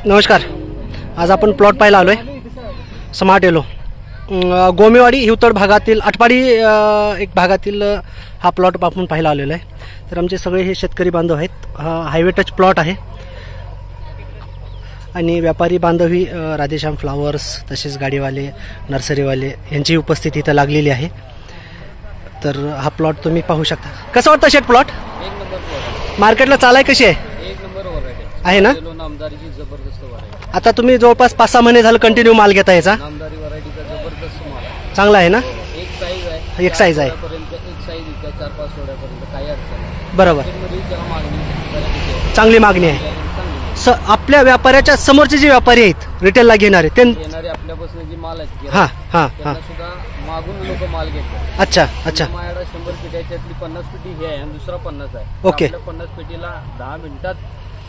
नमस्कार. आज आपण प्लॉट पाहायला आलो आहे. स्मार्ट येलो गोमेवाडी हिवतड भागातील आटपाडी एक भागातील हा प्लॉट आपण पाहायला आलेला आहे. तर आमचे सगळे हे शेतकरी बांधव आहेत. हा हायवे टच प्लॉट आहे आणि व्यापारी बांधवही राधेश्याम फ्लावर्स तसेच गाडीवाले नर्सरीवाले यांची उपस्थिती इथं लागलेली आहे. तर हा प्लॉट तुम्ही पाहू शकता. कसं वाटतं शेट प्लॉट? एक नंबर प्लॉट मार्केटला चालाय कशी आहे? एक नंबर व्हरायटी आहे ना? नामदारीची जबरदस्त व्हरायटी. आता तुम्ही जवळपास 5-6 महिने झालं कंटिन्यू माल घेता याचा. नामदारी व्हरायटीचा जबरदस्त माल आहे. चांगला आहे ना? एक साईज आहे. एक साईज आहे. एक साईज इथे 4-5 सोड्यापर्यंत काही अडचण नाही. बरोबर. मध्ये त्याला मागणी बऱ्यापैकी आहे. चांगली मागणी आहे. चांगली आपल्या व्यापाऱ्याच्या समोरचे जे व्यापारी आहेत रिटेलला घेणारे ते येणारे आपल्यापासून जी माल आहेत हां हां हां. त्यांना सुद्धा मागून लोक माल घेतात. अच्छा अच्छा. माझ्याकडे 100 पेटी आहे, त्यातली 50 पेटी हे आहे आणि दुसरा 50 आहे. ओके. आपल्या 50 पेटीला 10 मिनिटात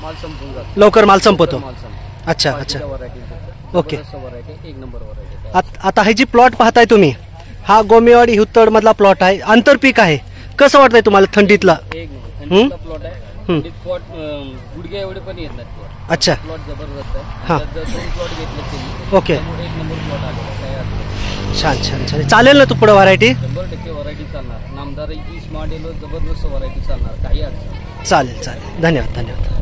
माल संपून जातो. लवकर माल संपतो. माल संपतो. अच्छा अच्छा. Variety okay. व्हरायटी एक नंबर व्हरायटी. आता हे जी प्लॉट पाहताय तुम्ही हा गोमेवाडी हिवतड मधला प्लॉट आहे. आंतरपीक आहे. कसं वाटतंय तुम्हाला थंडीतला? एक नंबर प्लॉट आहे. थंडीत प्लॉट गुडघ्या एवढे पण येत नाहीत प्लॉट. अच्छा. प्लॉट जबरदस्त हां. आहे. जर 2 प्लॉट घेतले त्यांनी ओके. एक नंबर प्लॉट आलेला काही अडचण नाही. छान छान छान. चालेल ना तू पुढं व्हरायटी? 100% व्हरायटी चालणार. नामदारीची स्मार्ट येलो जबरदस्त व्हरायटी चालणार. काही अडचण नाही. चालेल चालेल. धन्यवाद धन्यवाद.